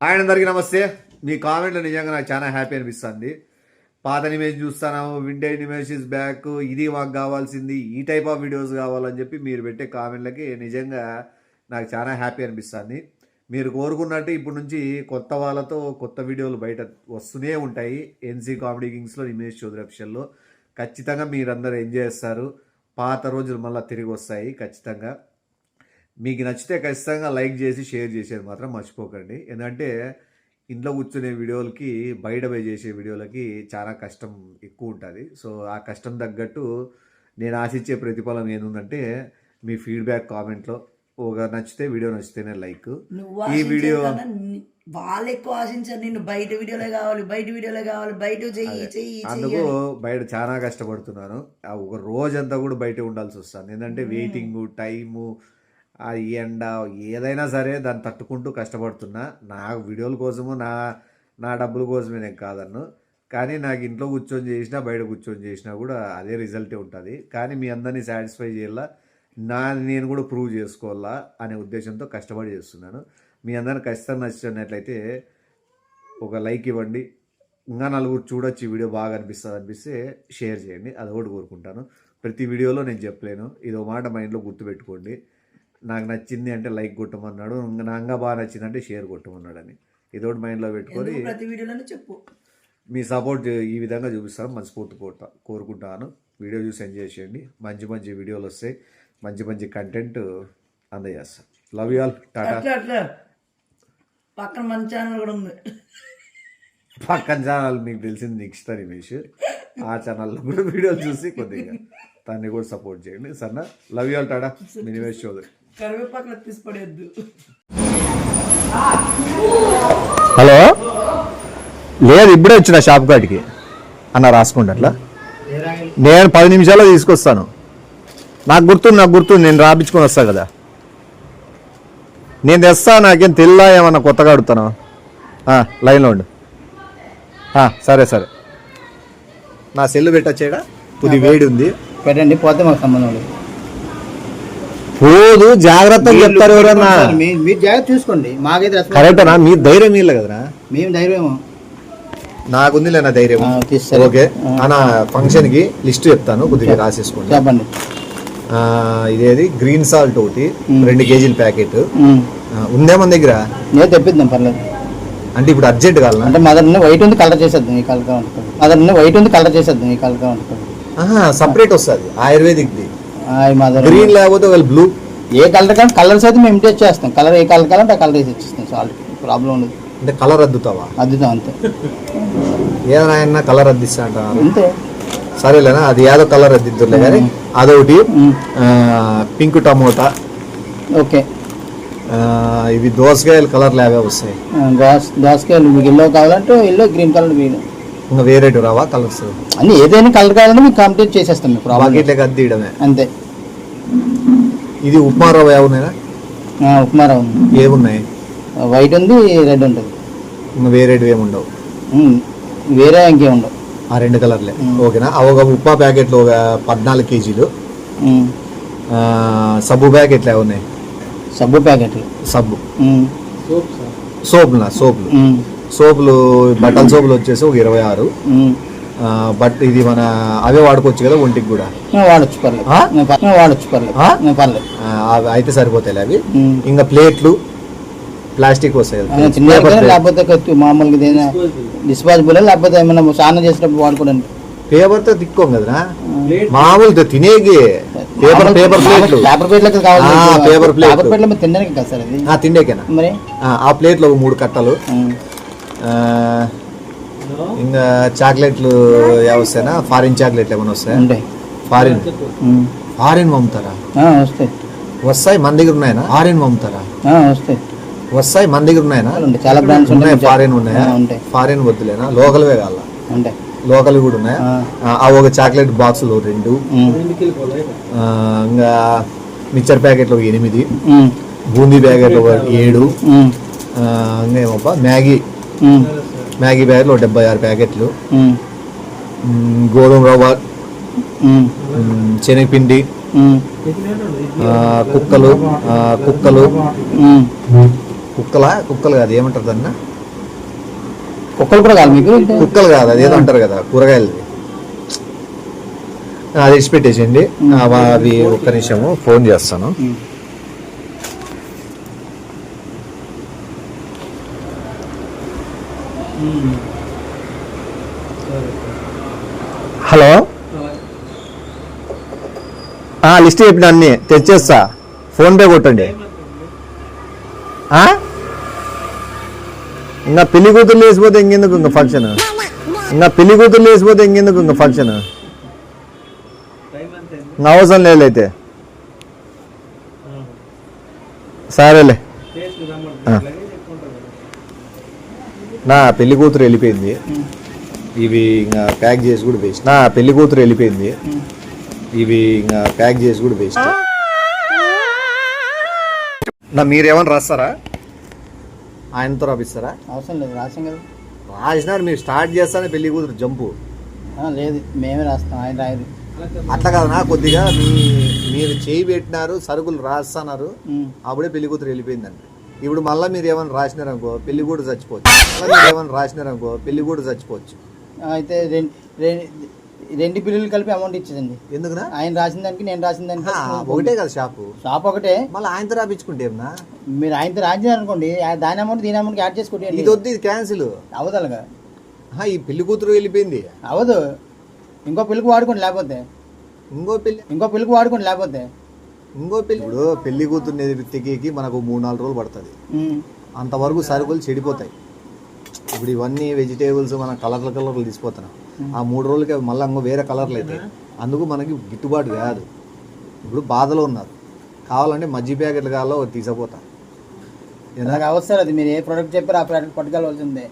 ఆయన అందరికీ నమస్తే. మీ కామెంట్లు నిజంగా నాకు చాలా హ్యాపీ అనిపిస్తుంది. పాత ఇమేజ్ చూస్తాను, వింటేజ్ ఇమేజ్ ఇస్ బ్యాక్, ఇది మాకు కావాల్సింది, ఈ టైప్ ఆఫ్ వీడియోస్ కావాలని చెప్పి మీరు పెట్టే కామెంట్లకి నిజంగా నాకు చాలా హ్యాపీ అనిపిస్తుంది. మీరు కోరుకున్నట్టు ఇప్పటి నుంచి కొత్త వాళ్ళతో కొత్త వీడియోలు బయట వస్తూనే ఉంటాయి. ఎన్సీ కామెడీ కింగ్స్లో, ఇమేజ్ చౌదరి అఫీషియల్లో ఖచ్చితంగా మీరందరూ ఎంజాయ్ చేస్తారు. పాత రోజులు మళ్ళీ తిరిగి వస్తాయి ఖచ్చితంగా. మీకు నచ్చితే ఖచ్చితంగా లైక్ చేసి షేర్ చేసేది మాత్రం మర్చిపోకండి. ఎందుకంటే ఇంట్లో కూర్చునే వీడియోలకి బయట పోయి చేసే వీడియోలకి చాలా కష్టం ఎక్కువ ఉంటుంది. సో ఆ కష్టం తగ్గట్టు నేను ఆశించే ప్రతిఫలం ఏంటంటే మీ ఫీడ్బ్యాక్ కామెంట్లో ఒక నచ్చితే వీడియో నచ్చితేనే లైక్. ఈ వీడియో వాళ్ళు ఎక్కువ ఆశించారు, నిన్ను బయట వీడియోలే కావాలి, బయట చెయ్యి. అందుకు బయట చాలా కష్టపడుతున్నాను. ఒక రోజంతా కూడా బయట ఉండాల్సి వస్తుంది. ఏంటంటే వెయిటింగ్ టైము, ఆ ఎండ ఏదైనా సరే దాన్ని తట్టుకుంటూ కష్టపడుతున్నా. నా వీడియోల కోసము నా డబ్బుల కోసమే నేను కాదన్ను. కానీ నాకు ఇంట్లో కూర్చొని చేసినా బయట కూర్చొని చేసినా కూడా అదే రిజల్టే ఉంటుంది. కానీ మీ అందరినీ సాటిస్ఫై చేయాలా, నేను కూడా ప్రూవ్ చేసుకోవాలా అనే ఉద్దేశంతో కష్టపడి చేస్తున్నాను. మీ అందరిని ఖచ్చితంగా నచ్చినట్లయితే ఒక లైక్ ఇవ్వండి. ఇంకా నలుగురు చూడొచ్చు ఈ వీడియో బాగా అనిపిస్తే షేర్ చేయండి. అది ఒకటి కోరుకుంటాను. ప్రతి వీడియోలో నేను చెప్పలేను, ఇదో మాట మైండ్లో గుర్తుపెట్టుకోండి. నాకు నచ్చింది అంటే లైక్ కొట్టమన్నాడు, నాకు బాగా నచ్చిందంటే షేర్ కొట్టమన్నాడు అని ఇదోటి మైండ్లో పెట్టుకొని ప్రతి వీడియోలోనే చెప్పు. మీ సపోర్ట్ ఈ విధంగా చూపిస్తాను మనస్ఫూర్తి కోరుకుంటాను. వీడియో చూసి ఎంజాయ్ చేయండి. మంచి మంచి వీడియోలు వస్తాయి, మంచి కంటెంట్ అందజేస్తాను. Love you all. టాటా. పక్కన మన ఛానల్ కూడా ఉంది. పక్కన ఛానల్ మీకు తెలిసింది నెక్స్ట్ నిమిష్. ఆ ఛానల్లో కూడా వీడియోలు చూసి కొద్దిగా దాన్ని కూడా సపోర్ట్ చేయండి. సన్న లవ్ యూ ఆల్. టాటా. మీ నిమిష్ చౌదరి. కరివేపాకులు తీసిపడేద్దు. హలో, లేదు ఇప్పుడే వచ్చిన షాప్ కాడికి అన్న రాసుకుంటా. అట్లా నేను 10 నిమిషాల్లో తీసుకొస్తాను. నాకు గుర్తుంది నేను రాపించుకొని వస్తా కదా. నేను తెస్తా. నాకేం తెల్లా ఏమన్నా కొత్తగా అడుగుతాను. లైన్లో ఉండు. సరే నా సెల్లు పెట్టచ్చేడా, కొద్ది వేడి ఉంది. పెట్టండి, పోతే మాకు సంబంధం లేదు. పోదు, జాగ్రత్తగా చెప్తారు ఎవరన్నా. మీరు జాగ్రత్త చూసుకోండి, మాకైతే కరెక్టనా? మీ ధైర్యం వీళ్ళ కదరా. మేము ధైర్యమేమో నాకుంది నా ధైర్యం. ఓకే అన్న, ఫంక్షన్ కి లిస్ట్ చెప్తాను, కొద్దిగా రాసేసుకోండి. చెప్పండి. ఇదేది గ్రీన్ సాల్ట్ ఒకటి 2 కేజీల ప్యాకెట్ ఉందే మన దగ్గర. నేను తెప్పిద్దాం, పర్లేదు. అంటే ఇప్పుడు అర్జెంట్ కావాలన్నా? అంటే మదర్ని వైట్ ఉంది కలర్ చేసేద్దాం, ఈ కలర్ వండుకోండి. మదర్ని వైట్ ఉంది కలర్ చేసేద్దాం, ఈ కలర్ వండుకోండి. సపరేట్ వస్తుంది ఆయుర్వేదిక్ ది. మదర్ గ్రీన్ లేకపోతే బ్లూ, ఏ కలర్ కానీ కలర్స్ అయితే మేము ఇమిటేట్ చేస్తాం. కలర్ ఏ కలర్ కావాలంటే ఆ కలర్ వేసి ఇచ్చేస్తాం. సాల్ట్ ప్రాబ్లం ఉండదు. అంటే కలర్ అద్దుతావా? అద్దుతాం అంతే. ఏదైనా కలర్ అద్దిస్తా అంట అంతే. సరేలేనా, అది ఏదో కలర్ అద్దిద్దులే. కానీ అదొకటి. Pink tomato. ఓకే. ఇవి దోసకాయలు కలర్లు అవే వస్తాయి. దోసకాయలు మీకు ఎల్లో కావాలంటే ఎల్లో, గ్రీన్ కలర్ గ్రీన్. ఇంకా వేరే రావా కలర్స్? అన్ని ఏదైనా కలర్ కావాలంటే మీకు కంప్లీట్ చేసేస్తాం. మీకు బాకెట్లకి అద్దీయడమే అంతే. ఇది ఉప్మా రవ్వ ఏమున్నాయినా? ఉప్మా రవ్వ ఏమున్నాయి? వైట్ ఉంది, రెడ్ ఉంటుంది. ఇంకా వేరేటివి ఏముండవు? వేరే ఇంకేం ఉండవు. ఆ 2 కలర్లే. ఓకేనా? ఒక ఉప్మా ప్యాకెట్లు ఒక 14 కేజీలు. సబ్బు ప్యాకెట్లు ఏమున్నాయి? సబ్బు ప్యాకెట్లు. సబ్బు సోపులు బట్టల సోపులు వచ్చేసి ఒక 26. బట్ ఇది మన అవే వాడుకోవచ్చు కదా ఒంటికి కూడా? వాడచ్చు, పర్లేదు. అయితే సరిపోతాయి అవి. ఇంకా ప్లేట్లు ప్లాస్టిక్ వస్తాయి, లేకపోతే మామూలుగా డిస్పాజిబుల్, లేకపోతే ఏమైనా స్నానం చేసేటప్పుడు వాడుకోవడానికి. పేపర్ తో తిక్కోం కదా మామూలు తినేకి. పేపర్ ప్లేట్లు కావాలి. పేపర్ ప్లేట్లు తినడానికి కదా సార్ అది? తిండేకేనా మరి? ఆ ప్లేట్లు 3 కట్టలు. ఇంకా చాక్లెట్లు వస్తాయినా? ఫారిన్ చాక్లెట్లు ఏమైనా వస్తాయి? ఫారిన్ పంపుతారా? వస్తాయి. మన దగ్గర ఉన్నాయా? ఫారిన్ పంపుతారా? వస్తాయి. మన దగ్గర ఉన్నాయా? చాలా బ్రాండ్స్ ఉన్నాయి. ఫారిన్ ఉన్నాయా? ఫారిన్ వద్దులేనా, లోకల్వే కావాలా? లోకల్ కూడా ఉన్నాయా? ఒక చాక్లెట్ బాక్సులు 2. ఇంకా మిక్చర్ ప్యాకెట్లు 8. బూందీ ప్యాకెట్లు 7. ఇంకా ఏమబ్బా మ్యాగీ ప్యాకెట్లు 76 ప్యాకెట్లు. గోధుమ రవ్వ, శనగపిండి, కుక్కలు కాదు ఏమంటారు దాన్ని? కుక్కలు కూడా కాదు మీకు? కుక్కలు కాదు, అదేదో అంటారు కదా కూరగాయలు, అది ఇచ్చిపెట్టేసింది. అవి ఒక్క నిమిషము ఫోన్ చేస్తాను. హలో, లిస్ట్ చెప్పిన అన్ని తెచ్చేస్తా, ఫోన్పే కొట్టండి. ఇంకా పెళ్లి కూతురు లేసిపోతే ఇంకెందుకు ఇంకా ఫంక్షన్, ఇంకా పెళ్లి కూతురు లేసిపోతే ఇంకెందుకు ఇంకా ఫంక్షన్, ఇంకా అవసరం లేదు. అయితే సరేలే, నా పెళ్లి కూతురు వెళ్ళిపోయింది, ఇవి ఇంకా ప్యాక్ చేసి కూడా వేస్ట్. నా పెళ్లి కూతురు వెళ్ళిపోయింది, ఇవి ఇంకా ప్యాక్ చేసి కూడా వేస్ట్. నా మీరేమన్నా రాస్తారా, ఆయనతో రాపిస్తారా? అవసరం లేదు, రాసాం కదా. రాసినారు, మీరు స్టార్ట్ చేస్తానే పెళ్లి కూతురు జంపు. లేదు, మేమే రాస్తాం, ఆయన రాయదు. అట్లా కాదనా, కొద్దిగా మీరు చేయి పెట్టినారు, సరుకులు రాస్తున్నారు, అప్పుడే పెళ్లి కూతురు వెళ్ళిపోయిందండి. ఇప్పుడు మళ్ళీ మీరు ఏమైనా రాసినారనుకో పెళ్లి కూడా చచ్చిపోవచ్చు, మళ్ళీ మీరు ఏమైనా రాసినారనుకో పెళ్లి కూడా చచ్చిపోవచ్చు. అయితే రెండు బిల్లులు కలిపి అమౌంట్ ఇచ్చేదండి. ఎందుకునా? ఆయన రాసిన దానికి నేను రాసిన దానికి ఒకటే కదా షాపు ఒకటే. మళ్ళీ ఆయనతో రాపించుకుంటే ఏమన్నా, మీరు ఆయనతో రాసినారు అనుకోండి, దాని అమౌంట్ దీని అమౌంట్ యాడ్ చేసుకుంటే ఇది వద్దు, ఇది క్యాన్సిల్ అవదలుగా. ఈ పెళ్లి కూతురు వెళ్ళిపోయింది, అవదు. ఇంకో పిల్లికి వాడుకోండి, లేకపోతే ఇంకో పిల్లికి వాడుకోండి, లేకపోతే ఇంకో పెళ్లి. ఇప్పుడు పెళ్లి కూతురు తెగేకి మనకు 3-4 రోజులు పడుతుంది, అంతవరకు సరుకులు చెడిపోతాయి. ఇప్పుడు ఇవన్నీ వెజిటేబుల్స్ మనం కలర్లు తీసిపోతున్నాం, ఆ 3 రోజులకి మళ్ళీ ఇంకో వేరే కలర్లు అవుతాయి, అందుకు మనకి గిట్టుబాటు కాదు. ఇప్పుడు బాధలో ఉన్నారు, కావాలంటే మజ్జి ప్యాకెట్లు కావాలో తీసుకుపోతా. నాకు అవసరం అది, మీరు ఏ ప్రోడక్ట్ చెప్పారో ఆ ప్రోడక్ట్ పట్టుకెళ్ళవలసిందే.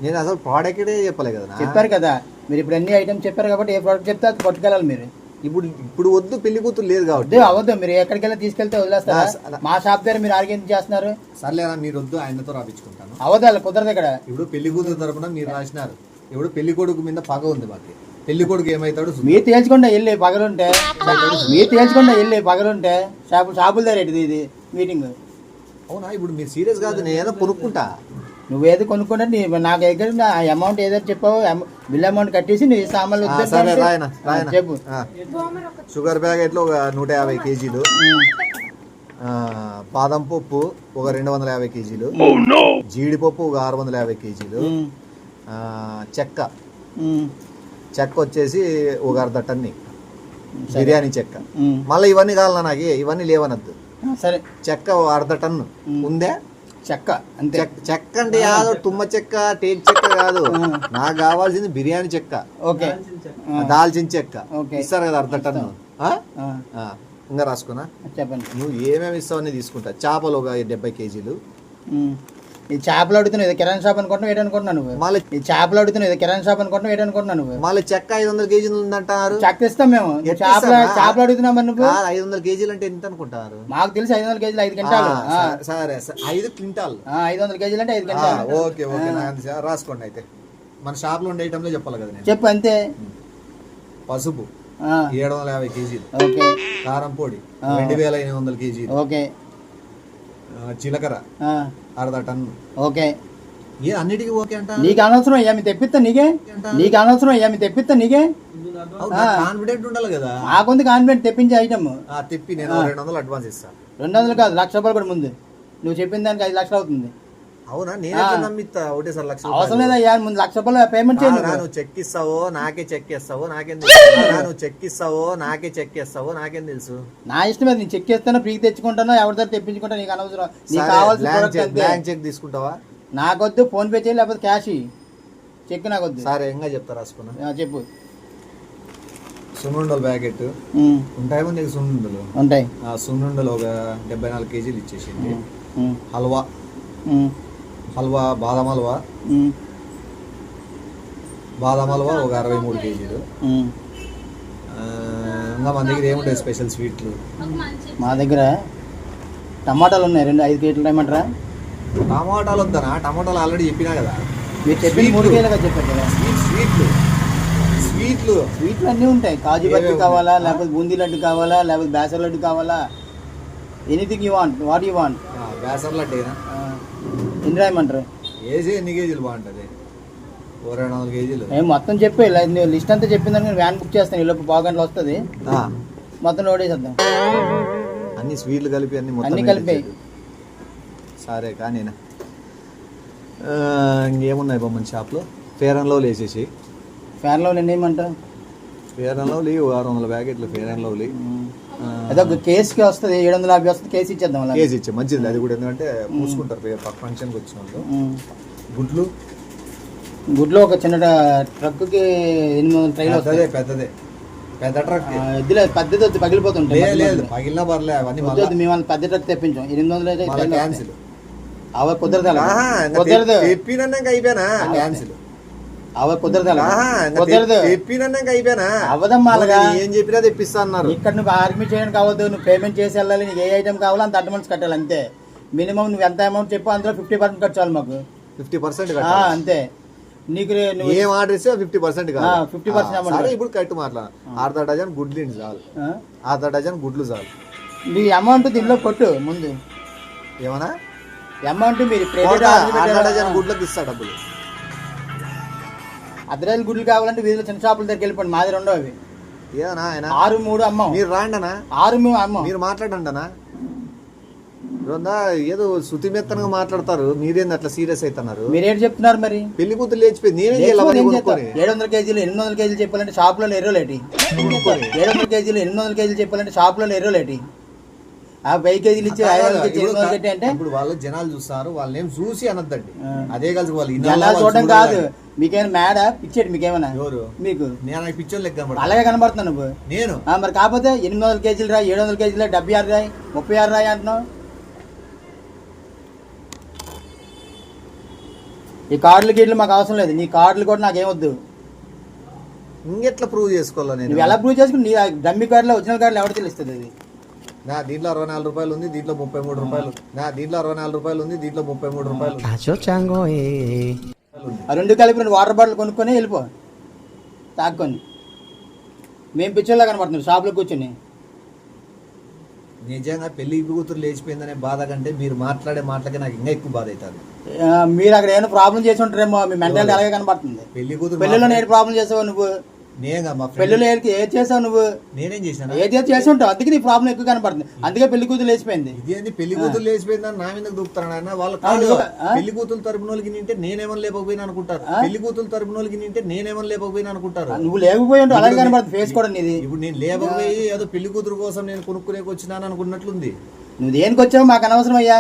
నేను అసలు ప్రోడక్టే చెప్పలే కదా. చెప్పారు కదా మీరు, ఇప్పుడు అన్ని ఐటమ్స్ చెప్పారు కాబట్టి ఏ ప్రోడక్ట్ చెప్తే అది పట్టుకెళ్ళాలి మీరు. ఇప్పుడు వద్దు, పెళ్లి కూతురు లేదు కాబట్టి అవద్దు. మీరు ఎక్కడికి వెళ్ళి తీసుకెళ్తే వదిలేస్తారా? మా షాప్ దగ్గర మీరు ఆర్గ్యం చేస్తున్నారు. సర్లేనా, మీరు వద్దు, ఆయనతో రాపించుకుంటాను. అవదాలి, కుదరదు ఇక్కడ. ఇప్పుడు పెళ్లి కూతురు తరపున మీరు రాసినారు, ఇప్పుడు పెళ్లి కొడుకు మీద పగ ఉంది మాకు. పెళ్లి కొడుకు ఏమవుతాడు మీరు తేల్చుకుంటా వెళ్ళి పగలుంటే, షాపుల దగ్గర ఇది మీటింగ్. అవునా? ఇప్పుడు మీరు సీరియస్ కాదు, నేను ఏదో కొనుక్కుంటా. నువ్వేది కొనుక్కుంటే నాకు దగ్గర అమౌంట్ ఏదో చెప్పావు, బిల్ అమౌంట్ కట్టేసి నీ సామాన్లు చెప్పు. షుగర్ ప్యాకెట్లు ఒక 150 కేజీలు, బాదం పప్పు ఒక 250 కేజీలు, జీడిపప్పు ఒక 650 కేజీలు, చెక్క వచ్చేసి ఒక 1/2 టన్ను బిర్యానీ చెక్క. మళ్ళీ ఇవన్నీ కావాలన్నా, నాకు ఇవన్నీ లేవనద్దు. సరే, చెక్క 1/2 టన్ను ఉందే. చెక్క అంతే. చెక్క అంటే కాదు, తుమ్మ చెక్క, టేక్ చెక్క కాదు, నాకు కావాల్సింది బిర్యానీ చెక్క, దాల్చిన చెక్క ఇస్తారు కదా 1/2 టన్ను. ఇంకా రాసుకున్నా, చెప్పండి. నువ్వు ఏమేమి ఇస్తావు అని తీసుకుంటా. చేపలు ఒక 70 కేజీలు. ఈ చేపలు అడుగుతున్నావు, ఇది కిరాణా షాప్ అనుకుంటున్నావు, ఏంటనుకుంటున్నాను నువ్వు? మళ్ళీ ఈ చేపలు అడుగుతున్నావు, ఇది కిరాణా షాప్ అనుకుంటున్నావు, ఏంటనుకుంటున్నాను నువ్వు? మళ్ళీ చెక్క 500 కేజీలు ఉందంటారు. చెక్క ఇస్తాం మేము. చేపలు అడుగుతున్నాం నువ్వు. 500 కేజీలు అంటే ఎంత అనుకుంటారు? మాకు తెలిసి 500 కేజీలు 5 క్వింటాలు. సరే, 5 క్వింటాల్. 500 కేజీలు అంటే 5 క్వింటాలు. ఓకే, రాసుకోండి. అయితే మన షాప్ లో ఉండే ఐటమ్లో చెప్పాలి కదా. చెప్పు అంతే. పసుపు 750 కేజీలు, కారం పొడి 2800 కేజీలు, జీలకర్ర 1/2 టన్ను. ఓకే, అన్నిటికీ ఓకే అంట. నీకు అనవసరం ఏమి తెప్పిస్తా నీకే, కాన్ఫిడెంట్ ఉండాలి కదా. నాకుంది కాన్ఫిడెంట్, తెప్పించే ఐటమ్ తెప్పి నేను 200 అడ్వాన్స్ ఇస్తాను. 200 కాదు, 1,00,000 రూపాయలు కూడా ముందు. నువ్వు చెప్పిన దానికి 5 లక్షలు అవుతుంది. అవునా? నేను నమ్మిస్తా ఒకటేసారి 1,00,000. అవసరం లేదా, ముందు 1,00,000 రూపాయలు పేమెంట్ చేయాలి. నువ్వు చెక్ ఇస్తావో నాకే చెక్ ఇస్తావో నాకేం తెలుసు. నా ఇష్టం, నేను చెక్ చేస్తాను, ఫ్రీ తెచ్చుకుంటాను, ఎవరి దగ్గర తెప్పించుకుంటా, నీకు అనవసరం. నీకు కావాల్సిన బ్యాంక్ చెక్ తీసుకుంటావా? నాకొద్దు, ఫోన్ పే చేయాలి, లేకపోతే క్యాష్ చెక్ నాకొద్దు. సరే, ఇంకా చెప్తా, రాసుకున్నా. చెప్పు. సున్నుండలు ప్యాకెట్ ఉంటాయి, నీకు సున్నుండలు ఉంటాయి. సున్నుండలు ఒక 74 కేజీలు ఇచ్చేసింది. హల్వా బాదం హల్వా ఒక 63 కేజీలు. ఇంకా మన దగ్గర ఏముంటాయి స్పెషల్ స్వీట్లు? మా దగ్గర టమాటాలు ఉన్నాయి, 5 కేజీలు టమాటా. టమాటాలు వద్దానా? టమాటాలు ఆల్రెడీ చెప్పినా కదా. మీరు చెప్పిన 3 కేజీలుగా చెప్పారు కదా. స్వీట్లు అన్నీ ఉంటాయి. కాజు బర్ఫీ కావాలా, లేకపోతే బూందీ లడ్డు కావాలా, లేకపోతే బేసర్ లడ్డు కావాలా, anything you want, what you want. బేసర్ లడ్డేనా? ఎన్ని రాయమంటారు? వేసి ఎన్ని కేజీలు బాగుంటుంది? 400 కేజీలు నేను మొత్తం చెప్పి నువ్వు లిస్ట్ అంతా చెప్పిందని వ్యాన్ బుక్ చేస్తాను, ఈ లోపు పావు గంటలు వస్తుంది, మొత్తం లోడ్ వేసేద్దాం. అన్ని స్వీట్లు కలిపి అన్ని అన్ని కలిపి. సరే కానీ ఇంకేమున్నాయి బొమ్మన్ షాప్లో? ఫేర్ అండ్ లవ్లీ వేసేసి. ఫ్యాన్ లో నేను ఏమంటావు? ఫేర్ అండ్ లవ్లీ 600 ప్యాకెట్లు ఫేర్ అండ్ లవ్లీ. అదే ఒక కేసుకి వస్తుంది 750 వస్తుంది, కేసు ఇచ్చేద్దాం అలా. కేజీ ఇచ్చే మంచిది అది కూడా, ఎందుకంటే పూసుకుంటారు ఫంక్షన్కి వచ్చిన వాళ్ళు. గుడ్లో ఒక చిన్న ట్రక్కి 800 ట్రైలు వస్తాయి. పెద్దదే పెద్ద ట్రక్. ఇదిలే పెద్దది వద్దు, పగిలిపోతుంటాయి. లేదు పగిలినా పర్లే అవన్నీ మేము పెద్ద ట్రక్ తెప్పించాం. 800 అయితే క్యాన్సిల్. అవ కుదరదు, కుదరదు తెప్పినాక అయిపోయినా క్యాన్సిల్. అవ కుదరదు, కుదరదు తెప్పినాక అయిపోయినా అవదమ్మా. అలాగా ఏం చెప్పినా తెప్పిస్తా అన్నారు. ఇక్కడ నువ్వు ఆర్మీ చేయడానికి అవ్వదు, నువ్వు పేమెంట్ చేసి వెళ్ళాలి. నీకు ఏ ఐటమ్ కావాలో అంత అడ్వాన్స్ కట్టాలి అంతే. మినిమం నువ్వు ఎంత అమౌంట్ చెప్పు, అందులో 50% కట్టాలి మాకు. 50% అంతే. నీకు ఏం ఆర్డర్ ఇస్తే 50% 50% అమౌంట్. ఇప్పుడు కట్టు మాట్లా 1/2 డజన్ గుడ్లు చాలు, 1/2 డజన్ గుడ్లు చాలు. నీ అమౌంట్ దీనిలో కొట్టు ముందు. ఏమన్నా అమౌంట్ మీరు 1/2 డజన్ గుడ్లకు ఇస్తా డబ్బులు. అర్ధరాజు గుడ్లు కావాలంటే వీధిలో చిన్న షాపుల దగ్గరికి వెళ్ళిపోండి, మాది రెండో అవి. ఏదన్నా ఆయన 6-3 అమ్మాం. మీరు రాండనా, 6 అమ్మాం. మీరు మాట్లాడండి అన్నా. ఏదో శృతి మెత్తనగా మాట్లాడతారు, మీరేంది అట్లా సీరియస్ అవుతున్నారు? మీరేం చెప్తున్నారు మరి? పెళ్లి కూతురు లేచిపోయింది, నేనేం చేయాలి? 700 కేజీలు 800 కేజీలు చెప్పాలంటే షాపులో ఎర్రోలేటి. 700 కేజీలు 800 కేజీలు చెప్పాలంటే షాపులో ఎర్రోలేటి. ఆ 1000 కేజీలు ఇచ్చి 500 అంటే ఇప్పుడు వాళ్ళు జనాలు చూస్తారు, వాళ్ళు ఏం చూసి అనద్దండి. అదే కలిసి వాళ్ళు జనాలు చూడడం కాదు. మీకేమైనా మేడ పిచ్చేటి? మీకేమైనా మీకు నేను పిచ్చోళ్ళు లెక్క అలాగే కనబడుతున్నావు నువ్వు. నేను మరి కాకపోతే 800 కేజీలు రాయి, 700 కేజీలు రాయి, 76 రాయి, 36 రాయి అంటున్నావు. ఈ కార్డులు గీడ్లు మాకు అవసరం లేదు, నీ కార్డులు కూడా నాకేమొద్దు. ఇంకెట్లా ప్రూవ్ చేసుకోవాలి? నేను నువ్వు ఎలా ప్రూవ్ చేసుకుని నీ డమ్మీ కార్డులో ఒరిజినల్ కార్డులు ఎవరు తెలుస్తుంది? అది నా దీంట్లో 64 రూపాయలు ఉంది, దీంట్లో 33 రూపాయలు. నా దీంట్లో 64 రూపాయలు ఉంది, దీంట్లో 33 రూపాయలు. ఆ రెండు కలిపి వాటర్ బాటిల్ కొనుక్కొని వెళ్ళిపో తాక్కొని. మేము పిచ్చర్లా కనబడుతున్నాం షాప్లో కూర్చొని. నిజంగా పెళ్లి కూతురు లేచిపోయిందనే బాధ కంటే మీరు మాట్లాడే మాటలకి నాకు ఇంకా ఎక్కువ బాధ అవుతుంది. మీరు అక్కడ ఏమైనా ప్రాబ్లం చేసి ఉంటారేమో, మీ మెంటాలిటీ అలాగే కనబడుతుంది. పెళ్లి కూతురు పెళ్లిలో నేను ప్రాబ్లం చేసావు నువ్వు, పెళ్లిలో ఏది చేసావు నువ్వు? నేనేం చేశాను? ఏది చేసి ఉంటావు, అందుకే నీ ప్రాబ్లం ఎక్కువ కనపడుతుంది. అందుకే పెళ్లి కూతురు లేచిపోయింది. ఇదేంటి పెళ్లి కూతురు లేచిపోయిందని నా మీద దూపుతాను వాళ్ళు. పెళ్లి కూతురు తరపున వాళ్ళకి నింటే నేనేమని లేకపోయినా అనుకుంటారు, పెళ్లి కూతురు తరపున వాళ్ళకి నింటే నేనేమని లేకపోయినా అనుకుంటారు. నువ్వు లేకపోయి ఉంటావు, అలాగే కనపడుతుంది ఫేస్ కూడా నీది. ఇప్పుడు నేను లేకపోయి ఏదో పెళ్లి కూతురు కోసం నేను కొనుక్కునేకి వచ్చినాను అనుకున్నట్లుంది. నువ్వు దేనికి వచ్చావు మాకు అనవసరం అయ్యా.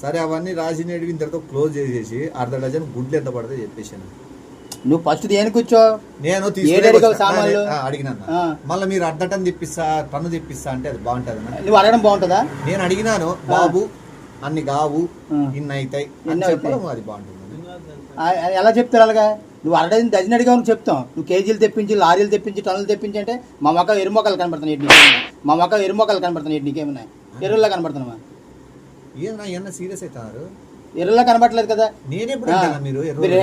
సరే అవన్నీ రాసి నేడికి ఇంతతో క్లోజ్ చేసేసి 1/2 డజన్ గుడ్లు ఎంత పడితే చెప్పేసాను. నువ్వు ఫస్ట్ దేని కూర్చో, నేను అడిగినా మళ్ళీ మీరు 1/2 టన్ తెప్పిస్తా అంటే అది బాగుంటది. నువ్వు అడగడం బాగుంటుందా? నేను అడిగినాను, బాబు అన్ని కావు ఇన్ని అవుతాయి అని చెప్పడం అది బాగుంటుంది. ఎలా చెప్తారు అలాగా? నువ్వు 1/2 డజన్ అడిగావు నువ్వు చెప్తాం. నువ్వు కేజీలు తెప్పించి, లారీలు తెప్పించి, టన్నులు తెప్పించి అంటే మా మొక్క ఎరుమొక్కలు కనబడుతున్నాయి. మా మొక్క ఎరుమొక్కలు కనబడుతున్నాయి. నీకేమున్నాయి? ఎరువుల్లా కనబడుతున్నావా? ఏమన్నా సీరియస్ అవుతున్నారు? ఎర్రలా కనబడలేదు కదా. మీరు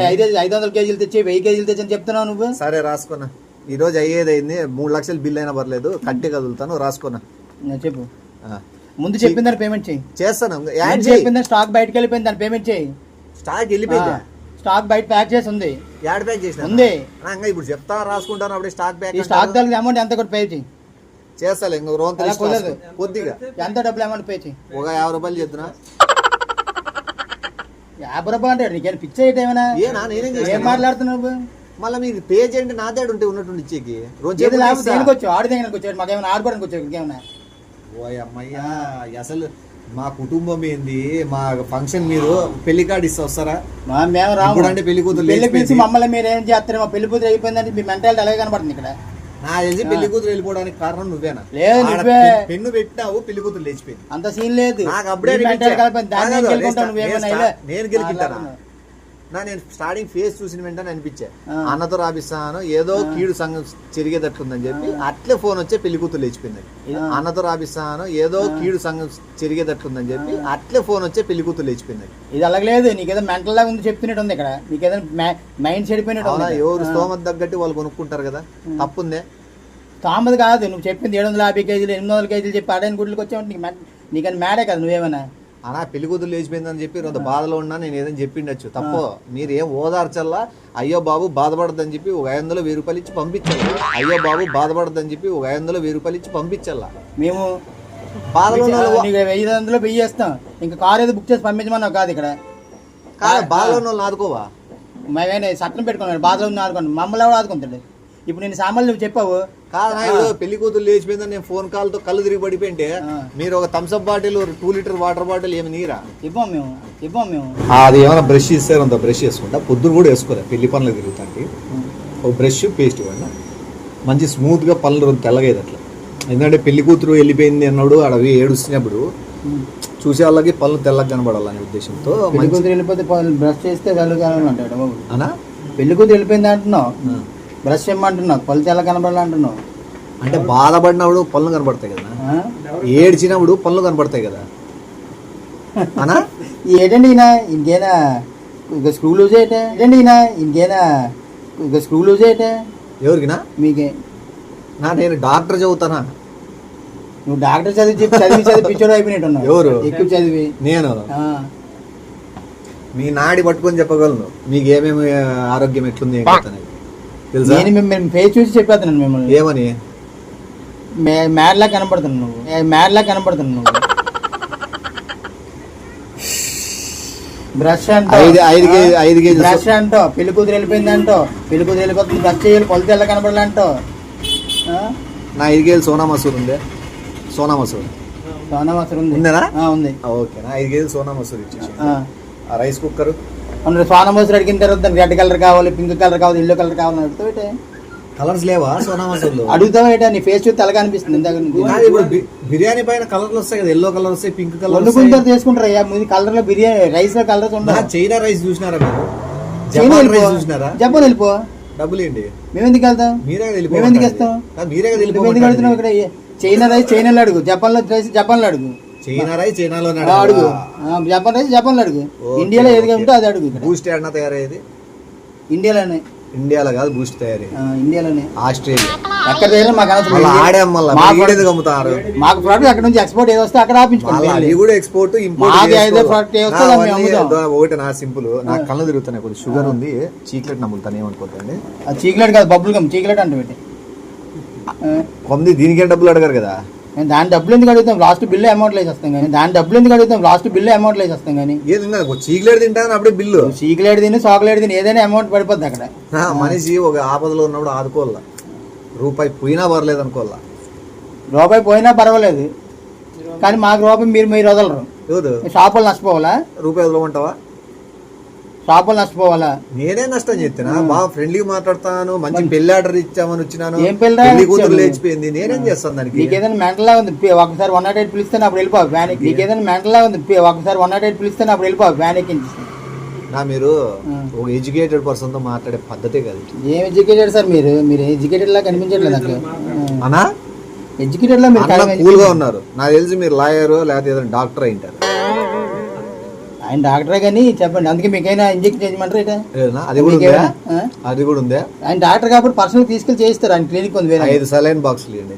500 కేజీలు తెచ్చి 1000 కేజీలు తెచ్చి అని చెప్తున్నావు నువ్వు. సరే రాసుకున్నా, ఈ రోజు అయ్యేదైంది 3 లక్షలు బిల్ అయినా పర్లేదు, కట్టి కదులుతాను. రాసుకున్నా చెప్పు. ముందు చెప్పిన దాన్ని పేమెంట్ చేయి. చేస్తాను. చెప్పింది స్టాక్ బయటకు వెళ్ళిపోయింది, దాన్ని పేమెంట్ చేయి. స్టాక్ వెళ్ళిపోయింది, స్టాక్ బయట ప్యాక్ చేసి ఉంది. యాడ్ ప్యాక్ చేసి ఉంది. ఇప్పుడు చెప్తా రాసుకుంటాను. అప్పుడే స్టాక్ ప్యాక్. ఈ స్టాక్ దానికి అమౌంట్ ఎంత కూడా పే చేయి. చేస్తాను. కొద్దిగా ఎంత డబ్బులు అమౌంట్ పే చేయి. ఒక 50 రూపాయలు చెప్తున్నా. 50 రూపాయలు అంటే నీకేం పిచ్చ ఏమైనా? ఏం మాట్లాడుతున్నావు? మళ్ళీ మీరు పే చేయండి, నా దాడు ఉంటే ఉన్నట్టు ఇచ్చేకి దేనికి వచ్చావు? ఆడిదానికి వచ్చాడు, మాకేమైనా ఆడుకోవడానికి వచ్చావు? ఇంకేమైనా? ఓ అమ్మయ్యా, అసలు మా కుటుంబం ఏంది? మా ఫంక్షన్ మీరు పెళ్లి కార్డు ఇస్తే వస్తారా? మేము రాము అంటే పెళ్లి కూతురు పెళ్లి పిలిచి మమ్మల్ని మీరు ఏం చేస్తారు? మా పెళ్లి కూతురు అయిపోయిందంటే మీ మెంటాలిటీ అలాగే కనబడుతుంది ఇక్కడ. నా తెలిసి పెళ్లి కూతురు వెళ్ళిపోవడానికి కారణం నువ్వేనా? లేదు, నువ్వే పెన్ను పెట్టావు, పెళ్లి కూతురు లేచిపోయింది. అంత సీన్ లేదు. నాకు అప్పుడే నేను గెలికింటాను. నేను స్టార్టింగ్ ఫేస్ చూసిన వెంటనే అనిపించా, అన్నతో రాపిస్తాను ఏదో కీడు సంఘం చెరిగేటట్లుందని చెప్పి అట్లే ఫోన్ వచ్చే పెళ్లి కూతురు లేచిపోయింది. అన్నతో రాపిస్తాను ఏదో కీడు సంఘం చెరిగేటట్లుందని చెప్పి అట్లే ఫోన్ వచ్చే పెళ్లి కూతురు లేచిపోయింది. ఇది అలాగలేదు, నీకేదో మెంటల్ లాగా ఉంది చెప్తున్నట్టు ఉంది. ఇక్కడ నీకేదో మైండ్ చెడిపోయినట్టు. ఎవరు స్తోమత తగ్గట్టు వాళ్ళు కొనుక్కుంటారు కదా, తప్పుందే? స్తోమత కాదు, నువ్వు చెప్పింది 750 కేజీలు 800 కేజీలు చెప్పి అడైన గుడ్లకు వచ్చావు. నీకని మేడే కదా నువ్వేమైనా? అనా పెళ్లి కూతురు లేచిపోయిందని చెప్పి కొంత బాధలో ఉన్నా నేను ఏదని చెప్పిండొచ్చు తప్ప మీరు ఏం ఓదార్చల్లా అయ్యో బాబు బాధపడద్దని చెప్పి ఒక 500 1000 రూపాయలు ఇచ్చి పంపించాలి. అయ్యో బాబు బాధపడద్దని చెప్పి ఒక 500 1000 రూపాయలు ఇచ్చి పంపించాలా. మేము బాధలో ఉన్న వాళ్ళు- 500 1000 చేస్తాం. ఇంకా కార్ ఏదో బుక్ చేసి పంపించమన్నావు కాదు ఇక్కడ. బాధలో ఉన్న వాళ్ళు ఆదుకోవా? మేమైనా చట్టం పెట్టుకున్నాడు బాధలో ఉన్న ఆడుకోండి మమ్మల్ని ఎవరు ఆదుకుంటాడు. ఇప్పుడు నేను సామాన్లు నువ్వు చెప్పావు కాదు ఇప్పుడు పెళ్లి కూతురు లేచిపోయిందని నేను ఫోన్ కాల్ తో కళ్ళు తిరిగి పడిపోయింటే మీరు ఒక Thums Up bottle 2 litre water bottle ఏమి నీరా ఇవ్వం మేము అది ఏమైనా బ్రష్ ఇస్తారు అంత బ్రష్ వేసుకుంటా పొద్దున కూడా వేసుకోలే పెళ్లి పనులు తిరుగుతాండి. ఒక బ్రష్ పేస్ట్ ఇవ్వండి మంచి స్మూత్ గా పనులు తెల్లగేది అట్లా. ఎందుకంటే పెళ్లి కూతురు వెళ్ళిపోయింది అన్నాడు అడవి ఏడుస్తున్నప్పుడు చూసే వాళ్ళకి పనులు తెల్లగా కనబడాలనే ఉద్దేశంతో పెళ్లి కూతురు వెళ్ళిపోతే బ్రష్ చేస్తే తెల్లగా అంటాడు బాబు. అనా పెళ్లి కూతురు వెళ్ళిపోయింది అంటున్నావు బ్రష్ ఏమంటున్నావు పళ్ళు తెల్ల కనబడాలి అంటున్నావు. అంటే బాధపడినప్పుడు పనులు కనబడతాయి కదా, ఏడ్చినప్పుడు పనులు కనబడతాయి కదా అనా. ఏంటండి ఈయన ఇంకేనా ఇక స్క్రూ లూజ్ అయితే ఏంటండి ఈయన ఇంకేనా ఇక స్క్రూ లూజ్ అయితే ఎవరికినా మీకే నేను డాక్టర్ చదువుతానా? నువ్వు డాక్టర్ చదివి పిచ్చోడు అయిపోయినట్టున్నావు. ఎవరు? ఎక్కువ చదివి. నేను మీ నాడి పట్టుకొని చెప్పగలను మీకు ఏమేమి ఆరోగ్యం ఎట్లుంది ఏం కథ అనేది. తెలుసా? నేను మేము ఫేస్ చూసి చెప్పేస్తున్నాను మిమ్మల్ని ఏమని మ్యాడ్లా కనపడుతున్నావు నువ్వు బ్రష్ అంటో 5 కేజీ బ్రష్ అంటో పెళ్లి కూతురు వెళ్ళిపోయింది అంటో పెళ్లి కూతురు వెళ్ళిపోతుంది బ్రష్ చేయాలి కొలత ఎలా కనపడాలంటో. నా 5 కేజీలు సోనా మసూర్ ఉంది. సోనా మసూర్ ఉంది ఉందేనా? ఉంది. ఓకేనా 5 కేజీలు సోనా మసూర్ ఇచ్చేసి ఆ రైస్ కుక్కర్ సోనా మసూర్ అడిగిన తర్వాత దానికి రెడ్ కలర్ కావాలి పింక్ కలర్ కావాలి ఎల్లో కలర్ కావాలని అడుగుతావు. కలర్స్ లేవా సోనా మసూర్లో? అడుగుతావు ఏంటో నీ ఫేస్ చూస్తే తెల్లగా అనిపిస్తుంది ఇందాక ఇప్పుడు బిర్యానీ పైన కలర్లు వస్తాయి కదా, ఎల్లో కలర్ వస్తాయి పింక్ కలర్ వండుకుంటారు చేసుకుంటారు అయ్యా ముందు కలర్ లో బిర్యానీ రైస్ లో కలర్స్ ఉండవు. చైనా రైస్ చూసినారా మీరు? జపాన్ రైస్ చూసినారా? జపాన్ వెళ్ళిపో డబ్బులు ఏంటి మేము ఎందుకు వెళ్తాం మీరే మేము ఎందుకు ఇస్తాం మీరే ఎందుకు అడుగుతున్నావు ఇక్కడ చైనా రైస్ చైనాలో అడుగు జపాన్ లో రైస్ జపాన్ లో అడుగు చైనా రైస్ చైనాలో అడుగు జపాన్ రైస్ జపాన్ లో అడుగు ఇండియాలో ఏది ఉంటే అది అడుగు. బూస్ట్ ఏడన్నా తయారయ్యేది ఇండియాలోనే ఇండియాలో కాదు బూస్ట్ తయారీ ఇండియాలోనే ఆస్ట్రేలియా ఎక్కడ తయారు మాకు ఆడే అమ్ముతారు. మాకు ప్రోడక్ట్ అక్కడ నుంచి ఎక్స్పోర్ట్ ఏది వస్తే అక్కడ ఆపించుకోండి. అది కూడా ఎక్స్పోర్ట్ ఇంపోర్ట్ ఒకటి నా సింపుల్ నా కళ్ళు తిరుగుతున్నాయి కొద్దిగా షుగర్ ఉంది చీక్లెట్ నమ్ముతాను ఏమనుకోండి. చీక్లెట్ కాదు బబుల్ గమ్ చీక్లెట్ అంటే కొంది దీనికే డబ్బులు అడగారు కదా. దాని డబ్బులు ఎందుకు అడుగుతాం లాస్ట్ బిల్లు అమౌంట్ వేసేస్తాం కానీ ఏది చీక్లెట్ తింటాను అప్పుడే బిల్లు చీక్లెట్ తిని చాక్లెట్ తిని ఏదైనా అమౌంట్ పడిపోద్ది అక్కడ. మనిషి ఒక ఆపదలో ఉన్నప్పుడు ఆదుకోవాలా, రూపాయి పోయినా పర్లేదు అనుకోవాలా. రూపాయి పోయినా పర్వాలేదు కానీ మాకు రూపాయి మీరు వదలరు. ఎవరు షాపులు నష్టపోవాలా? రూపాయి వదలమంటావా? షాపులు నష్టపోవాలా? నేనే నష్టం చెప్తున్నా బాగా ఫ్రెండ్లీగా మాట్లాడతాను మంచి పెళ్లి ఆర్డర్ ఇచ్చామని వచ్చినాను ఏం పెళ్లి కూతురు లేచిపోయింది నేనేం చేస్తాను దానికి. నీకు ఏదైనా మెంటల్ లా ఉంది ఒకసారి 108 పిలిస్తాను అప్పుడు వెళ్ళిపో వ్యాన్. నీకు ఏదైనా మెంటల్ లా ఉంది ఒకసారి 108 పిలిస్తాను అప్పుడు వెళ్ళిపో వ్యాన్ ఎక్కించి. మీరు ఒక ఎడ్యుకేటెడ్ పర్సన్ తో మాట్లాడే పద్ధతే కాదు. ఏం ఎడ్యుకేటెడ్ సార్ మీరు ఎడ్యుకేటెడ్ లా కనిపించట్లేదు అక్కడ. అనా ఎడ్యుకేటెడ్ లా మీరు కూల్ గా ఉన్నారు. నాకు తెలిసి మీరు లాయర్ లేకపోతే ఏదైనా డాక్టర్ అయింటారు. ఆయన డాక్టరే కానీ చెప్పండి అందుకే మీకైనా ఇంజెక్షన్ చేయమంటారు. అది కూడా ఉందా? ఆయన డాక్టర్ కాబట్టి పర్సనల్ తీసుకెళ్ళి చేయిస్తారు. ఆయన క్లినిక్ ఉంది 5 saline బాక్సులు ఇవ్వండి.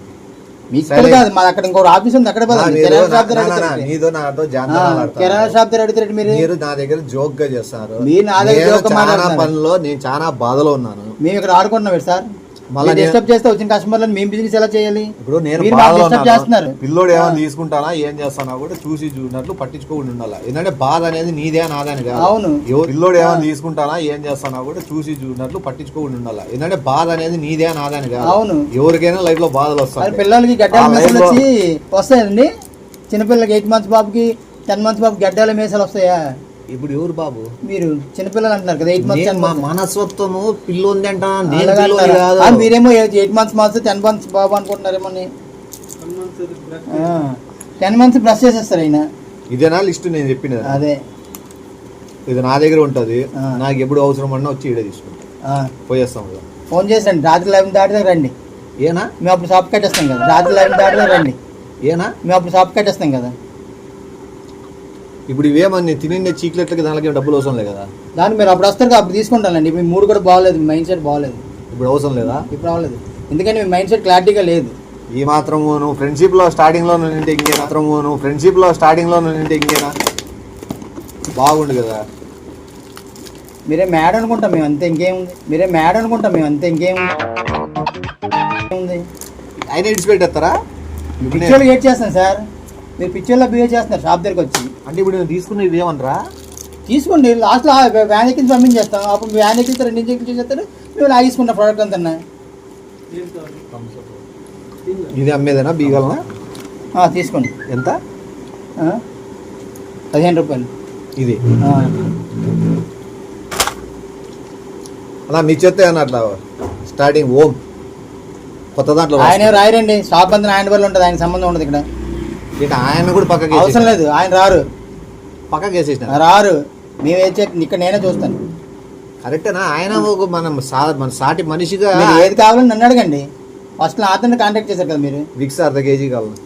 మీకు కాదు మాది అక్కడ ఇంకో ఆఫీస్ ఉంది అక్కడ కిరాణా షాప్ దగ్గర అడుగుతారు మీరు నా దగ్గర జోక్ గా చేస్తారు. మీరు నా దగ్గర పనిలో నేను చాలా బాధలో ఉన్నాను. మేము ఇక్కడ ఆడుకుంటున్నాం సార్ మళ్ళీ డిస్టర్బ్ చేస్తే వచ్చిన కస్టమర్లను మేము బిజినెస్ ఎలా చేయాలి? ఇప్పుడు నేను చేస్తున్నారు పిల్లోడు ఏమైనా తీసుకుంటానా ఏం చేస్తానా కూడా చూసి చూసినట్లు పట్టించుకోకుండా ఉండాలి. ఎందుకంటే బాధ అనేది నీదే నాదని కాదు. అవును పిల్లోడు ఏమైనా తీసుకుంటానా ఏం చేస్తానా కూడా చూసి చూసినట్లు పట్టించుకోకుండా ఉండాలి. ఎందుకంటే బాధ అనేది నీదే నాదని కాదు. అవును ఎవరికైనా లైఫ్ లో బాధలు వస్తాయి. పిల్లలకి గడ్డాల మేసలు వచ్చి వస్తాయండి. చిన్నపిల్లలకి 8 months బాబుకి 10 months బాబుకి గడ్డాల మేసలు వస్తాయా? ఇప్పుడు ఎవరు బాబు మీరు చిన్నపిల్లలు అంటున్నారు కదా 8 months మనస్తత్వము పిల్లోంది అంట. మీరేమో 8 months 10 months బాబు అనుకుంటున్నారేమో. 10 months బ్రష్ చేసేస్తారు అయినా. ఇదేనా లిస్ట్ నేను చెప్పినది? అదే ఇది నా దగ్గర ఉంటది. నాకు ఎప్పుడు అవసరం అన్నా వచ్చి ఈడే తీసుకుంటా పోయేస్తాం. ఫోన్ చేసండి రాత్రి 11 దాటిదా రండి. ఏనా మేము అప్పుడు షాప్ కట్టేస్తాం కదా. రాత్రి 11 దాటిదా రండి. ఏనా మేము అప్పుడు షాప్ కట్టేస్తాం కదా. ఇప్పుడు ఇవేమన్నా తినే చీక్లెట్లకి దానికి డబ్బులు అవసరం లేదు కదా. దాన్ని మీరు అప్పుడు వస్తారు అప్పుడు తీసుకుంటానండి. మీ మూడు కూడా బాగోలేదు, మైండ్ సెట్ బాగోలేదు. ఇప్పుడు అవసరం లేదా? ఇప్పుడు అవ్వలేదు ఎందుకంటే మీ మైండ్ సెట్ క్లారిటీగా లేదు. ఈ మాత్రం నువ్వు ఫ్రెండ్షిప్ లో స్టార్టింగ్ లో ఇంకేనా? బాగుండు కదా. మీరే మ్యాడ్ అనుకుంటాం మేము అంతే, ఇంకేముంది. మీరే మ్యాడ్ అనుకుంటాం మేము అంతే, ఇంకేముంది. ఆయన ఇడిచిపెట్టేస్తారా? పిచ్చోళ్ళు ఏడ్ చేస్తాను సార్, మీరు పిచ్చోళ్ళ బిహేవ్ చేస్తున్నారు షాప్ దగ్గరికి వచ్చి. అంటే ఇప్పుడు నేను తీసుకునేది ఏమనరా? తీసుకోండి, లాస్ట్లో వ్యాన్ ఎక్కించి పంపించేస్తాం. అప్పుడు వ్యాన్ ఎక్కించి 2 ఇంజెక్షన్ చేస్తారు, మేము లాగేసుకుంటాం ప్రోడక్ట్ అంతా. ఇది అమ్మేదేనా బీగలనా? తీసుకోండి. ఎంత? 15 రూపాయలు ఇది. అలా మీ చేస్తే అట్లా స్టార్టింగ్ ఓం కొత్త దాంట్లో ఆయన రాయరండి, షాప్ అంతా ఆయన వల్ల ఉంటుంది, ఆయన సంబంధం ఉండదు ఇక్కడ. ఇట్లా ఆయన కూడా పక్కకి అవసరం లేదు, ఆయన రారు, పక్కకి వేసేసిన రారు. మేము ఇక్కడ నేనే చూస్తాను. కరెక్టేనా? ఆయన ఒక మన సాటి మనిషిగా మీరు ఏది కావాలని నన్ను అడగండి. ఫస్ట్ అతన్ని కాంటాక్ట్ చేశారు కదా మీరు. విక్స్ అర్ధ కేజీ కావాలి.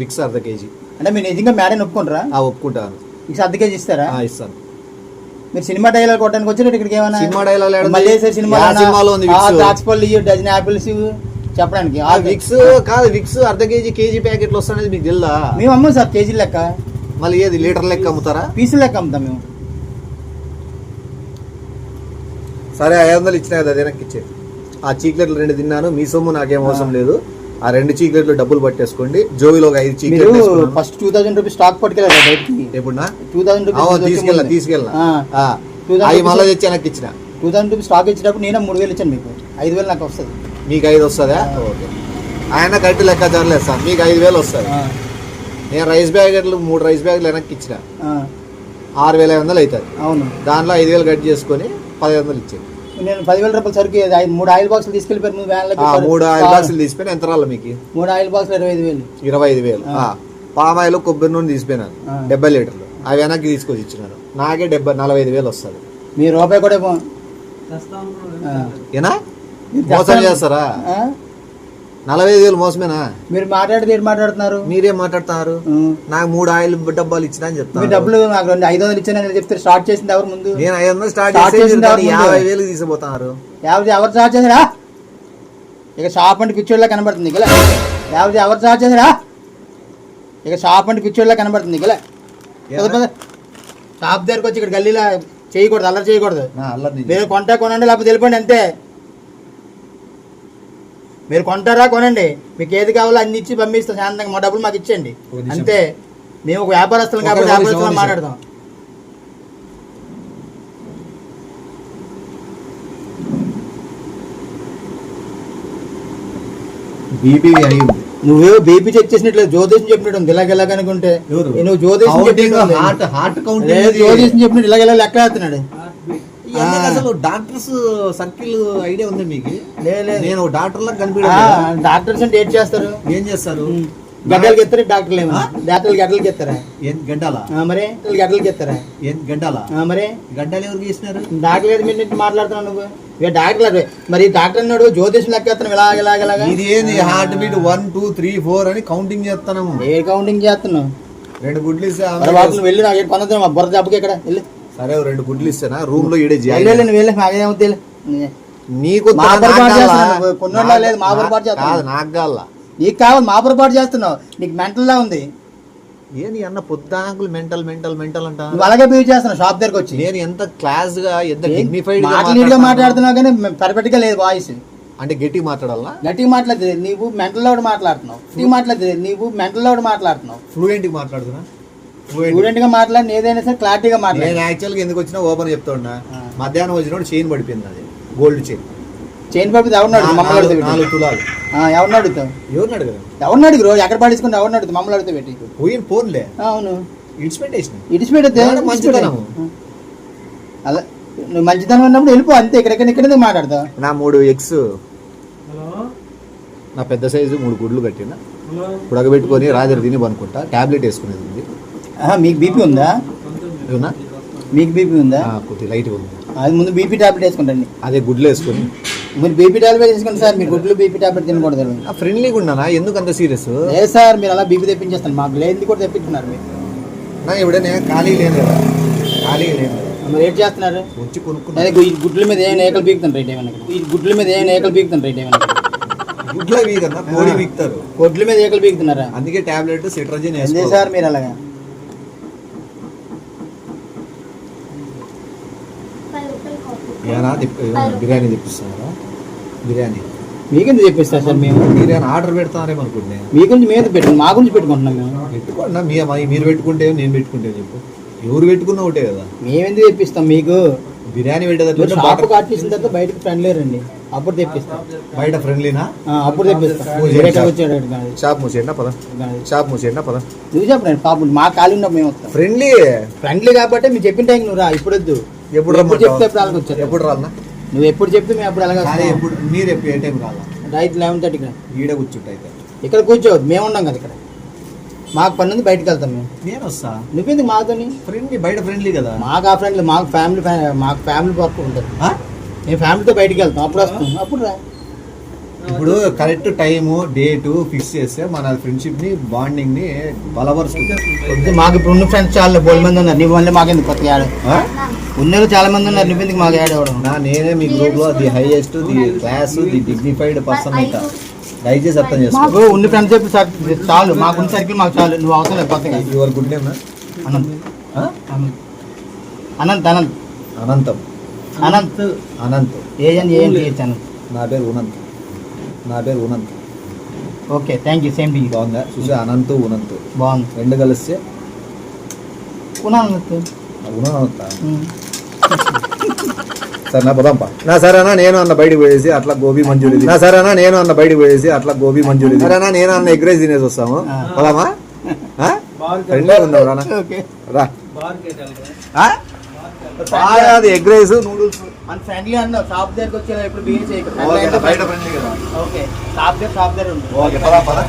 విక్స్ అర్ధ కేజీ అంటే మీరు నిజంగా మేడం ఒప్పుకుంటారా? ఒప్పుకుంటాను. విక్స్ అర్ధ కేజీ ఇస్తారా? ఇస్తాను. మీరు సినిమా డైలాగ్ కొట్టడానికి వచ్చారు ఇక్కడికి? ఏమైనా సినిమా డైలాగ్ సినిమాలో డజన్ యాపిల్స్ చెప్పడానికి. విక్స్ కాదు, విక్స్ అర్ధ కేజీ కేజీ ప్యాకెట్లు వస్తానేది మీకు తెలుదా? మేము అమ్మాం సార్ కేజీ లెక్క. మళ్ళీ ఏది లీటర్ లెక్క అమ్ముతారా? పీసులు లెక్క అమ్ముతాం మేము. సరే 500 ఇచ్చినా కదా, అది వెనక్కి ఇచ్చే. ఆ చీక్లెట్లు 2 తిన్నాను, మీ సొమ్ము నాకేం అవసరం లేదు. ఆ 2 చీక్లెట్లు డబ్బులు పట్టేసుకోండి. జోవిలో 5 చీక్లెట్లు ఫస్ట్ 2000 రూపీస్ స్టాక్ పట్టుకెళ్ళారు బయటికి. ఎప్పుడున్నా 2000 రూపీస్ తీసుకెళ్ళా అవి మళ్ళీ తెచ్చి వెనక్కి ఇచ్చిన. 2000 రూపీస్ స్టాక్ ఇచ్చినప్పుడు నేను 3000 ఇచ్చాను, మీకు 5000 నాకు వస్తుంది. మీకు 5 వస్తుందా? ఓకే. ఆయన కరెక్ట్ లెక్క జరలేదు సార్, మీకు 5000 వస్తుంది. నేను రైస్ బ్యాగెట్లు 3 రైస్ బ్యాగులు వెనక్కి ఇచ్చిన 6500 అవుతుంది. అవును, దాంట్లో 5000 కట్ చేసుకొని 1500 ఇచ్చాను. నేను 10,000 రూపాయలు సరుకు 3 ఆయిల్ బాక్సులు తీసుకెళ్ళిపోయారు. 3 ఆయిల్ బాక్సులు తీసుకుని ఎంత రాళ్ళు మీకు? 3 ఆయిల్ బాక్సులు 25,000. 25,000. పామాయిల్ కొబ్బరి నూనె తీసిపోయినాను 70 లీటర్లు, అవి వెనక్కి తీసుకొచ్చి ఇచ్చినాను. నాకే 45,000 వస్తుంది. మీ రూపాయి కూడా ఏనా మోసం చేస్తారా? 45,000 మోసమేనా? మీరు మాట్లాడితే ఏం మాట్లాడుతున్నారు? మీరేం మాట్లాడుతున్నారు? నాకు 3 ఆయిల్ డబ్బాలు ఇచ్చినా అని చెప్తాను. డబ్బులు నాకు 500 ఇచ్చానని చెప్తే స్టార్ట్ చేసింది ఎవరు ముందు? నేను 500 స్టార్ట్ చేసింది 50,000 తీసుకుపోతున్నారు. ఎవరు స్టార్ట్ చేసిరా? ఇక షాప్ అంటే పిచ్చోళ్ళ కనబడుతుంది ఇలా. ఎవరు స్టార్ట్ చేసిరా? ఇక షాప్ అంటే పిచ్చోళ్ళ కనబడుతుంది ఇలా. షాప్ దగ్గరకు వచ్చి ఇక్కడ గల్లీలా చేయకూడదు, అల్లరి చేయకూడదు. మీరు కొంటా కొనండి, లేకపోతే వెళ్ళిపోండి అంతే. మీరు కొంటారా కొనండి, మీకు ఏది కావాలో అన్ని ఇచ్చి పంపిస్తాం శాంతంగా. మా డబ్బులు మాకు ఇచ్చేయండి అంతే. మేము ఒక వ్యాపారస్తులం కాబట్టి వ్యాపారస్తులం మాట్లాడదాం. నువ్వు బీపీ చెక్ చేసినట్లేదు, జ్యోతిషం చెప్పినట్టు ఇలాగెలాగ అనుకుంటే. నువ్వు జ్యోతిషం చెప్పినట్టు ఇలాగెలా లెక్క వేస్తున్నాడు. అసలు డాక్టర్స్ సర్కిల్ ఐడియా ఉంది మీకు? నేను డాక్టర్ లాగా డాక్టర్స్ అంటే ఏం చేస్తారు? ఏం చేస్తారు? గడ్డలకి ఎత్తారు డాక్టర్లు. ఏమో డాక్టర్లు గడ్డలకి ఎత్తారా? గడ్డాలా? మరి గడ్డలకి ఎత్తారా? గడ్డాలా? మరి గడ్డలు ఎవరు చేసినారు? డాక్టర్ మీద మాట్లాడుతున్నావు నువ్వు. డాక్టర్ మరి డాక్టర్ అన్నాడు జ్యోతిషం లెక్క ఎత్తాను ఇలాగ. ఇది ఏంది హార్ట్ బీట్ 1 2 3 4 అని కౌంటింగ్ చేస్తాను. ఏ కౌంటింగ్ చేస్తున్నావు? 2 గుడ్లు ఇస్తా వెళ్ళి నాకు కొనద్దు బుర్ర దెబ్బకి ఇక్కడ వెళ్ళి. సరే 2 గుడ్లు ఇస్తానా రూమ్ లో ఇడే నీకు నీకు కావాలి మా పొరపాటు చేస్తున్నావు. నీకు మెంటల్ లా ఉంది. ఏంది అన్న పొద్దాకులు మెంటల్ అంట. నువ్వు అలాగే బిహేవ్ చేస్తున్నావు షాప్ దగ్గరకు వచ్చి. నేను ఎంత క్లాస్ గా ఎంత డిగ్నిఫైడ్ గా మాట్లాడుతున్నావు కానీ పర్ఫెక్ట్ గా లేదు వాయిస్. అంటే గట్టిగా మాట్లాడాలా? గట్టిగా మాట్లాడలేదు నీవు మెంటల్ లోడ్ మాట్లాడుతున్నావు. ఫ్లూయెంట్ గా మాట్లాడుతున్నా. స్టూడెంట్ గా మాట్లాడి ఏదైనా సరే క్లారిటీగా మాట్లాడి. నేను యాక్చువల్గా ఎందుకు వచ్చినా ఓపెన్ చెప్తా ఉన్నా. మధ్యాహ్నం వచ్చినప్పుడు చైన్ పడిపోయింది, అది గోల్డ్ చైన్ పడిపోయింది. ఎవరిని 4 తులాలు. ఎవరిని అడుగుతావు? ఎవరిని అడుగురు? ఎక్కడ పడేసుకుంటే ఎవరిని అడుగుతావు? మమ్మల్ని అడిగితే పెట్టి పోయిన ఫోన్లే. అవును, ఇడిచిపెట్టే మంచితనం. అలా నువ్వు మంచితనం అన్నప్పుడు వెళ్ళిపో అంతే. ఇక్కడ మాట్లాడతావు. నా 3 ఎగ్స్, నా పెద్ద సైజు 3 గుడ్లు కట్టిన ఉడకబెట్టుకొని రాత్రి తిని పనుకుంటా. టాబ్లెట్ వేసుకునేది ఉంది. మీకు బీపీ ఉందా? మీకు బీపీ ఉందా? కొద్దిగా లైట్ ఉంది. అది ముందు బీపీ టాబ్లెట్ వేసుకుంటండి. అదే గుడ్లు వేసుకొని మీరు బీపీ టాబ్లెట్ వేసుకోండి సార్. మీరు గుడ్లు బీపీ టాబ్లెట్ తినకూడదు. ఫ్రెండ్లీగా ఉన్నానా? ఎందుకు అంత సీరియస్? లేదు సార్, మీరు అలా బీపీ తెప్పించేస్తాను. మాకు లేనిది కూడా తెప్పించున్నారు మీరు. నా ఇప్పుడే ఖాళీ లేదు కదా, ఖాళీగా లేదు. మీరు ఏం చేస్తున్నారు? వచ్చి కొనుక్కున్నారు. ఈ గుడ్ల మీద ఏమైనా ఏకలు బీకుతాను రైట్ ఏమైనా. గుడ్ల వీకన్నా కోడి వీక్తారు. గుడ్ల మీద ఏకలు బీకుతున్నారా? అందుకే టాబ్లెట్ సిట్రజిన్ సార్. మీరు అలాగా బిర్యానీ తెప్పిస్తున్నారా? బిర్యానీ మీకెందుకు చెప్పిస్తా సార్ మేము? బిర్యానీ ఆర్డర్ పెడతారేమో అనుకుంటే. మీ గురించి మేము పెట్టుకున్నాం, మా గురించి పెట్టుకుంటున్నాం మేము. పెట్టుకోండి, మీరు పెట్టుకుంటే నేను పెట్టుకుంటే చెప్పు, ఎవరు పెట్టుకున్నా ఒకటే కదా. మేమెందుకు తెప్పిస్తాం మీకు? బిర్యానీ పెట్టేది షాప్ కాట్ చేసిన తర్వాత బయటకు ఫ్రెండ్లీ రండి, అప్పుడు తెప్పిస్తాం. బయట ఫ్రెండ్లీనా? అప్పుడు తెప్పిస్తాం. వచ్చాడు షాప్ మూసేయండి పద, షాప్ మూసేయండి పద. నువ్వు చెప్పండి పాపం, మా ఖాళీ ఉన్నప్పుడు మేము వస్తాం. ఫ్రెండ్లీ ఫ్రెండ్లీ కాబట్టి మీరు చెప్పిన టైం నువ్వు రా, ఇప్పుడు వద్దు. ఎప్పుడు చెప్తే ఎప్పుడు అలాగ వచ్చారు? ఎప్పుడు రాలనా? నువ్వు ఎప్పుడు చెప్తే మేము అప్పుడు అలాగే ఎప్పుడు మీరు ఎప్పుడు ఏ టైం రాలా? రైట్ 11:30 ఈడ కూర్చుంటే అయితే ఇక్కడ కూర్చోవద్దు, మేము ఉన్నాం కదా ఇక్కడ. మాకు పని ఉంది, బయటకు వెళ్తాం మేము. నేను వస్తా. నువ్వెందుకు మాతోని? ఫ్రెండ్లీ, బయట ఫ్రెండ్లీ కదా. మాకు ఆ ఫ్రెండ్లీ, మాకు ఫ్యామిలీ వర్క్ ఉంటుంది. మేము ఫ్యామిలీతో బయటికి వెళ్తాం, అప్పుడు వస్తాం, అప్పుడు రా. ఇప్పుడు కరెక్ట్ టైము డేటు ఫిక్స్ చేస్తే మన ఫ్రెండ్షిప్ ని బాండింగ్ ని బలపరుస్తుంది. మాకు ఇప్పుడు ఉన్న ఫ్రెండ్స్ చాలా బోల్ మంది ఉన్నారు, నీ వల్ల మాకెందుకు కొత్త యాడ్ ఉన్నది చాలా మంది ఉన్నారు, నువ్వెందుకు మాకు యాడ్ అవ్వడం? నేనే మీ గ్రూప్ లో the highest, the class, the dignified person ఉంటా. దయచేసి అర్థం చేసుకో. ఉన్న ఫ్రెండ్షిప్ చాలు, మాకున్న సర్కిల్ మాకు చాలు, నువ్వు అవసరం లేదు కొత్తగా. Your good name Anant Anant Anant అనంతం అనంత్ అనంత్ ఏజెంట్ అనంత్. నా పేరు ఉనంత్, నా పేరు Unanth. Okay, thank you, same to you. బాగుందా? చూసా, అనంత్ ఉనంత్ బాగుంది. రెండు కలిస్తే ఉనంత్. సరే నా పదంపా. నా సరేనా నేను అన్న బయటకు పోయేసి అట్లా గోబీ మంచూరి, నా సరేనా నేను అన్న బయటకు పోయేసి అట్లా గోబీ మంచూరి, సరేనా నేను అన్న ఎగ్ రైస్ తినేసి వస్తాము. పదామా? రెండే ఉన్నావు రానా? రా. అది ఎగ్ రైస్ నూడిల్స్ ఫ్రెండ్లీ అన్నావు, షాప్ దగ్గరికి వచ్చేలా ఎప్పుడు బిహేవ్ చేయకు. బయట ఫ్రెండ్లీ కదా. ఓకే, షాప్ దగ్గర ఉంది. ఓకే, పదా.